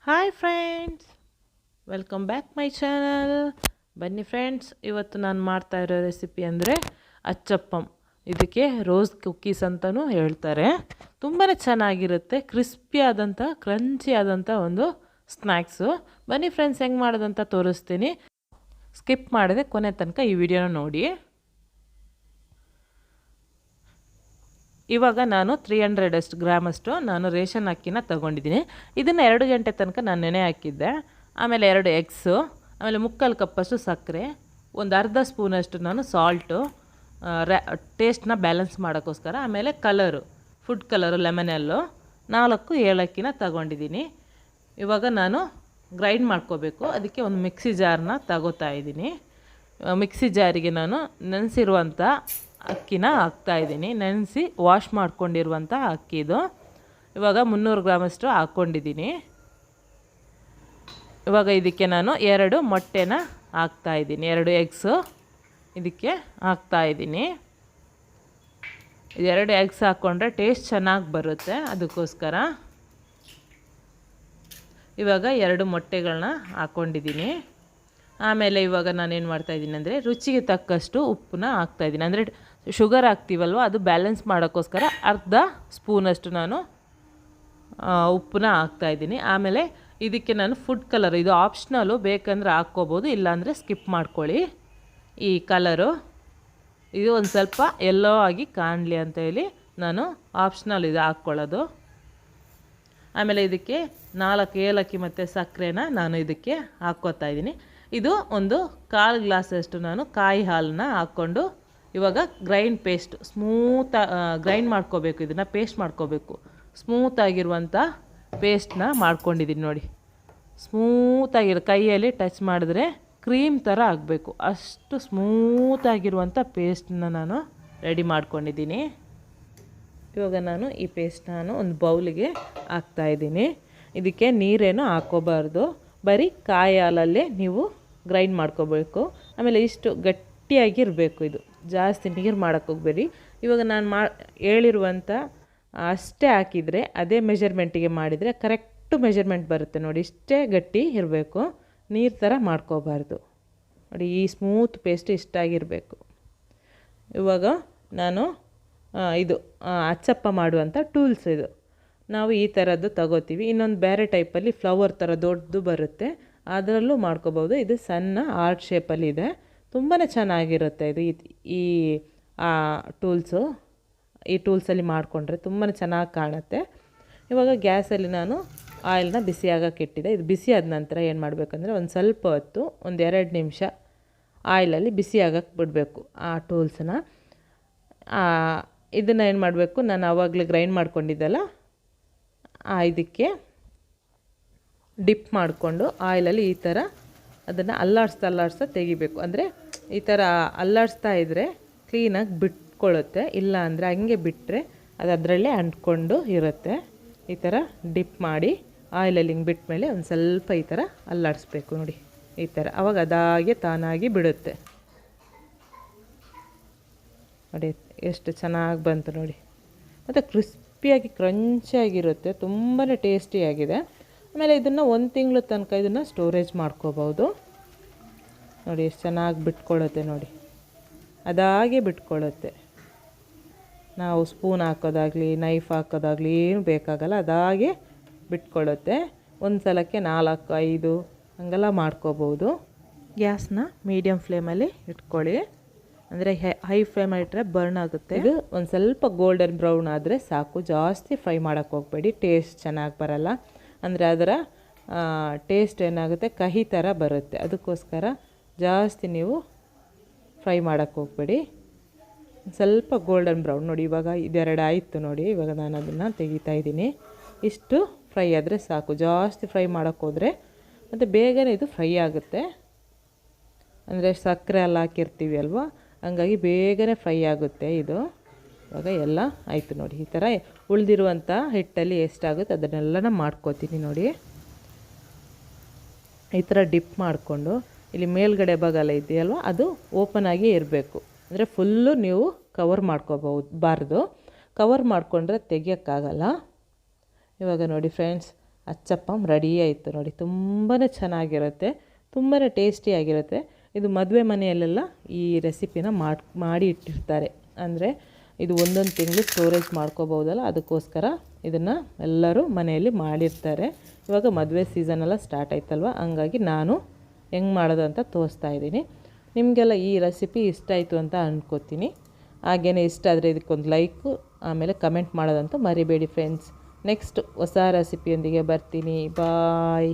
Hi friends, welcome back my channel. ಬನ್ನಿ friends, ಇವತ್ತು ನಾನು ಮಾಡ್ತಾ ಇರೋ ರೆಸಿಪಿ ಅಂದರೆ ಅಚ್ಚಪ್ಪಂ. ಇದಕ್ಕೆ ರೋಸ್ ಕುಕ್ಕೀಸ್ ಅಂತಲೂ ಹೇಳ್ತಾರೆ. ತುಂಬಾ ಚೆನ್ನಾಗಿರುತ್ತೆ, ಕ್ರಿಸ್ಪಿ ಆದಂಥ ಕ್ರಂಚಿ ಆದಂಥ ಒಂದು ಸ್ನ್ಯಾಕ್ಸು. ಬನ್ನಿ ಫ್ರೆಂಡ್ಸ್, ಹೆಂಗೆ ಮಾಡೋದಂತ ತೋರಿಸ್ತೀನಿ. ಸ್ಕಿಪ್ ಮಾಡದೆ ಕೊನೆ ತನಕ ಈ ವಿಡಿಯೋನ ನೋಡಿ. ಇವಾಗ ನಾನು 300 ಗ್ರಾಮಷ್ಟು ನಾನು ರೇಷನ್ ಅಕ್ಕಿನ ತೊಗೊಂಡಿದ್ದೀನಿ. ಇದನ್ನು 2 ಗಂಟೆ ತನಕ ನಾನು ನೆನೆ ಹಾಕಿದ್ದೆ. ಆಮೇಲೆ 2 ಎಗ್ಸು, ಆಮೇಲೆ 3/4 ಕಪ್ಪಷ್ಟು ಸಕ್ಕರೆ, ಒಂದು ಅರ್ಧ ಸ್ಪೂನಷ್ಟು ನಾನು ಸಾಲ್ಟು, ಟೇಸ್ಟ್ನ ಬ್ಯಾಲೆನ್ಸ್ ಮಾಡೋಕ್ಕೋಸ್ಕರ, ಆಮೇಲೆ ಕಲರು, ಫುಡ್ ಕಲರು ಲೆಮನೆಲ್ಲು, 4 ಏಲಕ್ಕಿನ ತಗೊಂಡಿದ್ದೀನಿ. ಇವಾಗ ನಾನು ಗ್ರೈಂಡ್ ಮಾಡ್ಕೋಬೇಕು. ಅದಕ್ಕೆ ಒಂದು ಮಿಕ್ಸಿ ಜಾರನ್ನ ತಗೋತಾ ಇದ್ದೀನಿ. ಮಿಕ್ಸಿ ಜಾರಿಗೆ ನಾನು ನೆನೆಸಿರುವಂಥ ಅಕ್ಕಿನ ಹಾಕ್ತಾಯಿದ್ದೀನಿ. ನೆನೆಸಿ ವಾಶ್ ಮಾಡ್ಕೊಂಡಿರುವಂಥ ಅಕ್ಕಿದು. ಇವಾಗ 300 ಗ್ರಾಮಷ್ಟು ಹಾಕ್ಕೊಂಡಿದ್ದೀನಿ. ಇವಾಗ ಇದಕ್ಕೆ ನಾನು 2 ಮೊಟ್ಟೆನ ಹಾಕ್ತಾಯಿದ್ದೀನಿ, 2 ಎಗ್ಸು ಇದಕ್ಕೆ ಹಾಕ್ತಾಯಿದ್ದೀನಿ. 2 ಎಗ್ಸ್ ಹಾಕ್ಕೊಂಡ್ರೆ ಟೇಸ್ಟ್ ಚೆನ್ನಾಗಿ ಬರುತ್ತೆ, ಅದಕ್ಕೋಸ್ಕರ ಇವಾಗ 2 ಮೊಟ್ಟೆಗಳನ್ನ ಹಾಕ್ಕೊಂಡಿದ್ದೀನಿ. ಆಮೇಲೆ ಇವಾಗ ನಾನೇನು ಮಾಡ್ತಾಯಿದ್ದೀನಿ ಅಂದರೆ ರುಚಿಗೆ ತಕ್ಕಷ್ಟು ಉಪ್ಪನ್ನ ಹಾಕ್ತಾಯಿದ್ದೀನಿ. ಅಂದರೆ ಶುಗರ್ ಹಾಕ್ತೀವಲ್ವ, ಅದು ಬ್ಯಾಲೆನ್ಸ್ ಮಾಡೋಕ್ಕೋಸ್ಕರ ಅರ್ಧ ಸ್ಪೂನಷ್ಟು ನಾನು ಉಪ್ಪನ್ನ ಹಾಕ್ತಾಯಿದ್ದೀನಿ. ಆಮೇಲೆ ಇದಕ್ಕೆ ನಾನು ಫುಡ್ ಕಲರ್, ಇದು ಆಪ್ಷನಲ್ಲು, ಬೇಕಂದ್ರೆ ಹಾಕ್ಕೋಬೋದು, ಇಲ್ಲಾಂದರೆ ಸ್ಕಿಪ್ ಮಾಡ್ಕೊಳ್ಳಿ. ಈ ಕಲರು ಇದು ಒಂದು ಸ್ವಲ್ಪ ಎಲ್ಲೋ ಆಗಿ ಕಾಣಲಿ ಅಂತ ಹೇಳಿ ನಾನು ಆಪ್ಷನಲ್ ಇದು ಹಾಕ್ಕೊಳ್ಳೋದು. ಆಮೇಲೆ ಇದಕ್ಕೆ 4 ಏಲಕ್ಕಿ ಮತ್ತು ಸಕ್ಕರೆನ ನಾನು ಇದಕ್ಕೆ ಹಾಕ್ಕೋತಾ ಇದ್ದೀನಿ. ಇದು ಒಂದು 1/4 ಗ್ಲಾಸಷ್ಟು ನಾನು ಕಾಯಿ ಹಾಲನ್ನ ಹಾಕ್ಕೊಂಡು ಇವಾಗ ಗ್ರೈಂಡ್ ಮಾಡ್ಕೋಬೇಕು. ಇದನ್ನು ಪೇಸ್ಟ್ ಮಾಡ್ಕೋಬೇಕು. ಸ್ಮೂತಾಗಿರುವಂಥ ಪೇಸ್ಟ್ನ ಮಾಡ್ಕೊಂಡಿದ್ದೀನಿ ನೋಡಿ. ಸ್ಮೂತಾಗಿರೋ, ಕೈಯಲ್ಲಿ ಟಚ್ ಮಾಡಿದ್ರೆ ಕ್ರೀಮ್ ಥರ ಆಗಬೇಕು, ಅಷ್ಟು ಸ್ಮೂತಾಗಿರುವಂಥ ಪೇಸ್ಟನ್ನ ನಾನು ರೆಡಿ ಮಾಡ್ಕೊಂಡಿದ್ದೀನಿ. ಇವಾಗ ನಾನು ಈ ಪೇಸ್ಟ್ನ ಒಂದು ಬೌಲಿಗೆ ಹಾಕ್ತಾಯಿದ್ದೀನಿ. ಇದಕ್ಕೆ ನೀರೇನು ಹಾಕ್ಕೋಬಾರ್ದು, ಬರೀ ಕಾಯಿ ಹಾಲಲ್ಲೇ ನೀವು ಗ್ರೈಂಡ್ ಮಾಡ್ಕೋಬೇಕು. ಆಮೇಲೆ ಇಷ್ಟು ಗಟ್ಟಿಯಾಗಿರಬೇಕು, ಇದು ಜಾಸ್ತಿ ನೀರು ಮಾಡೋಕ್ಕೋಗ್ಬೇಡಿ. ಇವಾಗ ನಾನು ಹೇಳಿರುವಂಥ ಅಷ್ಟೇ ಹಾಕಿದರೆ, ಅದೇ ಮೆಜರ್ಮೆಂಟಿಗೆ ಮಾಡಿದರೆ ಕರೆಕ್ಟು ಮೆಜರ್ಮೆಂಟ್ ಬರುತ್ತೆ ನೋಡಿ. ಇಷ್ಟೇ ಗಟ್ಟಿ ಇರಬೇಕು, ನೀರು ಥರ ಮಾಡ್ಕೋಬಾರ್ದು ನೋಡಿ. ಈ ಸ್ಮೂತ್ ಪೇಸ್ಟ್ ಇಷ್ಟಾಗಿರಬೇಕು. ಇವಾಗ ನಾನು ಇದು ಅಚ್ಚಪ್ಪ ಮಾಡುವಂಥ ಟೂಲ್ಸ್ ಇದು. ನಾವು ಈ ಥರದ್ದು ತಗೋತೀವಿ. ಇನ್ನೊಂದು ಬೇರೆ ಟೈಪಲ್ಲಿ ಫ್ಲವರ್ ಥರ ದೊಡ್ಡದು ಬರುತ್ತೆ, ಅದರಲ್ಲೂ ಮಾಡ್ಕೋಬೋದು. ಇದು ಸಣ್ಣ ಆರ್ಟ್ ಶೇಪಲ್ಲಿ ಇದೆ, ತುಂಬಾ ಚೆನ್ನಾಗಿರುತ್ತೆ ಇದು. ಈ ಟೂಲ್ಸು, ಈ ಟೂಲ್ಸಲ್ಲಿ ಮಾಡಿಕೊಂಡ್ರೆ ತುಂಬಾ ಚೆನ್ನಾಗಿ ಕಾಣುತ್ತೆ. ಇವಾಗ ಗ್ಯಾಸಲ್ಲಿ ನಾನು ಆಯಿಲ್ನ ಬಿಸಿ ಆಗೋಕ್ಕೆ ಇಟ್ಟಿದ್ದೆ. ಇದು ಬಿಸಿ ಆದ ನಂತರ ಏನು ಮಾಡಬೇಕಂದ್ರೆ ಒಂದು ಸ್ವಲ್ಪ ಹೊತ್ತು, ಒಂದು 2 ನಿಮಿಷ ಆಯಿಲಲ್ಲಿ ಬಿಸಿ ಆಗೋಕ್ಕೆ ಬಿಡಬೇಕು ಆ ಟೂಲ್ಸನ್ನ. ಇದನ್ನು ಏನು ಮಾಡಬೇಕು, ನಾನು ಆವಾಗಲೇ ಗ್ರೈಂಡ್ ಮಾಡ್ಕೊಂಡಿದ್ದೆಲ್ಲ ಇದಕ್ಕೆ ಡಿಪ್ ಮಾಡಿಕೊಂಡು ಆಯಿಲಲ್ಲಿ ಈ ಥರ ಅದನ್ನು ಅಲ್ಲಾಡಿಸ್ತಾ ತೆಗಿಬೇಕು. ಅಂದರೆ ಈ ಥರ ಅಲ್ಲಾಡಿಸ್ತಾ ಇದ್ದರೆ ಕ್ಲೀನಾಗಿ ಬಿಟ್ಕೊಳ್ಳುತ್ತೆ, ಇಲ್ಲ ಅಂದರೆ ಹಂಗೆ ಬಿಟ್ಟರೆ ಅದು ಅದರಲ್ಲೇ ಅಂಟ್ಕೊಂಡು ಇರುತ್ತೆ. ಈ ಥರ ಡಿಪ್ ಮಾಡಿ ಆಯಿಲಲ್ಲಿ ಹಿಂಗೆ ಬಿಟ್ಟ ಮೇಲೆ ಒಂದು ಸ್ವಲ್ಪ ಈ ಥರ ಅಲ್ಲಾಡಿಸ್ಬೇಕು ನೋಡಿ, ಈ ಥರ. ಆವಾಗ ಅದಾಗೆ ತಾನಾಗಿ ಬಿಡುತ್ತೆ ನೋಡಿ. ಎಷ್ಟು ಚೆನ್ನಾಗಿ ಬಂತು ನೋಡಿ. ಮತ್ತು ಕ್ರಿಸ್ಪಿಯಾಗಿ ಕ್ರಂಚಿಯಾಗಿರುತ್ತೆ, ತುಂಬಾ ಟೇಸ್ಟಿಯಾಗಿದೆ. ಆಮೇಲೆ ಇದನ್ನು 1 ತಿಂಗಳು ತನಕ ಇದನ್ನು ಸ್ಟೋರೇಜ್ ಮಾಡ್ಕೋಬೋದು ನೋಡಿ. ಎಷ್ಟು ಚೆನ್ನಾಗಿ ಬಿಟ್ಕೊಳ್ಳುತ್ತೆ ನೋಡಿ, ಅದಾಗೆ ಬಿಟ್ಕೊಳ್ಳುತ್ತೆ. ನಾವು ಸ್ಪೂನ್ ಹಾಕೋದಾಗಲಿ ನೈಫ್ ಹಾಕೋದಾಗಲಿ ಏನು ಬೇಕಾಗಲ್ಲ, ಅದಾಗೆ ಬಿಟ್ಕೊಳ್ಳುತ್ತೆ. ಒಂದು ಸಲಕ್ಕೆ 4, 5 ಹಂಗೆಲ್ಲ ಮಾಡ್ಕೋಬೋದು. ಗ್ಯಾಸ್ನ ಮೀಡಿಯಮ್ ಫ್ಲೇಮಲ್ಲಿ ಇಟ್ಕೊಳ್ಳಿ, ಅಂದರೆ ಹೈ ಫ್ಲೇಮಲ್ಲಿ ಇಟ್ಟರೆ ಬರ್ನ್ ಆಗುತ್ತೆ. ಇದು ಒಂದು ಸ್ವಲ್ಪ ಗೋಲ್ಡನ್ ಬ್ರೌನ್ ಆದರೆ ಸಾಕು, ಜಾಸ್ತಿ ಫ್ರೈ ಮಾಡೋಕ್ಕೆ ಹೋಗಬೇಡಿ, ಟೇಸ್ಟ್ ಚೆನ್ನಾಗಿ ಬರಲ್ಲ. ಅಂದರೆ ಅದರ ಟೇಸ್ಟ್ ಏನಾಗುತ್ತೆ, ಕಹಿ ಥರ ಬರುತ್ತೆ. ಅದಕ್ಕೋಸ್ಕರ ಜಾಸ್ತಿ ನೀವು ಫ್ರೈ ಮಾಡೋಕ್ಕೆ ಹೋಗಬೇಡಿ. ಸ್ವಲ್ಪ ಗೋಲ್ಡನ್ ಬ್ರೌನ್ ನೋಡಿ. ಇವಾಗ 2 ಆಯಿತು ನೋಡಿ. ಇವಾಗ ನಾನು ಅದನ್ನು ತೆಗಿತಾ ಇದ್ದೀನಿ. ಇಷ್ಟು ಫ್ರೈ ಆದರೆ ಸಾಕು, ಜಾಸ್ತಿ ಫ್ರೈ ಮಾಡೋಕ್ಕೆ ಹೋದರೆ ಮತ್ತು ಬೇಗನೆ ಇದು ಫ್ರೈ ಆಗುತ್ತೆ. ಅಂದರೆ ಸಕ್ಕರೆ ಎಲ್ಲ ಹಾಕಿರ್ತೀವಿ ಅಲ್ವಾ, ಹಂಗಾಗಿ ಬೇಗನೆ ಫ್ರೈ ಆಗುತ್ತೆ ಇದು. ಇವಾಗ ಎಲ್ಲ ಆಯಿತು ನೋಡಿ. ಈ ಥರ ಉಳಿದಿರುವಂಥ ಹಿಟ್ಟಲ್ಲಿ ಎಷ್ಟಾಗುತ್ತೆ ಅದನ್ನೆಲ್ಲ ಮಾಡ್ಕೋತೀನಿ ನೋಡಿ. ಈ ಥರ ಡಿಪ್ ಮಾಡಿಕೊಂಡು ಇಲ್ಲಿ ಮೇಲ್ಗಡೆ ಭಾಗ ಇದೆಯಲ್ವ, ಅದು ಓಪನ್ ಆಗಿ ಇರಬೇಕು. ಅಂದರೆ ಫುಲ್ಲು ನೀವು ಕವರ್ ಮಾಡ್ಕೋಬಾರ್ದು, ಕವರ್ ಮಾಡಿಕೊಂಡ್ರೆ ತೆಗಿಯೋಕ್ಕಾಗಲ್ಲ. ಇವಾಗ ನೋಡಿ ಫ್ರೆಂಡ್ಸ್, ಅಚ್ಚಪ್ಪಂ ರೆಡಿ ಆಯಿತು ನೋಡಿ. ತುಂಬಾ ಚೆನ್ನಾಗಿರುತ್ತೆ, ತುಂಬಾ ಟೇಸ್ಟಿಯಾಗಿರುತ್ತೆ. ಇದು ಮದುವೆ ಮನೆಯಲ್ಲೆಲ್ಲ ಈ ರೆಸಿಪಿನ ಮಾಡಿ ಇಟ್ಟಿರ್ತಾರೆ. ಅಂದರೆ ಇದು ಒಂದೊಂದು ತಿಂಗಳು ಸ್ಟೋರೇಜ್ ಮಾಡ್ಕೋಬೋದಲ್ಲ, ಅದಕ್ಕೋಸ್ಕರ ಇದನ್ನು ಎಲ್ಲರೂ ಮನೆಯಲ್ಲಿ ಮಾಡಿರ್ತಾರೆ. ಇವಾಗ ಮದುವೆ ಸೀಸನೆಲ್ಲ ಸ್ಟಾರ್ಟ್ ಆಯ್ತಲ್ವ, ಹಂಗಾಗಿ ನಾನು ಹೆಂಗೆ ಮಾಡೋದು ಅಂತ ತೋರಿಸ್ತಾ ಇದ್ದೀನಿ. ನಿಮಗೆಲ್ಲ ಈ ರೆಸಿಪಿ ಇಷ್ಟ ಆಯಿತು ಅಂತ ಅಂದ್ಕೋತೀನಿ. ಹಾಗೆಯೇ ಇಷ್ಟ ಆದರೆ ಇದಕ್ಕೊಂದು ಲೈಕು, ಆಮೇಲೆ ಕಮೆಂಟ್ ಮಾಡೋದಂತೂ ಮರಿಬೇಡಿ ಫ್ರೆಂಡ್ಸ್. ನೆಕ್ಸ್ಟ್ ಹೊಸ ರೆಸಿಪಿಯೊಂದಿಗೆ ಬರ್ತೀನಿ. ಬಾಯ್.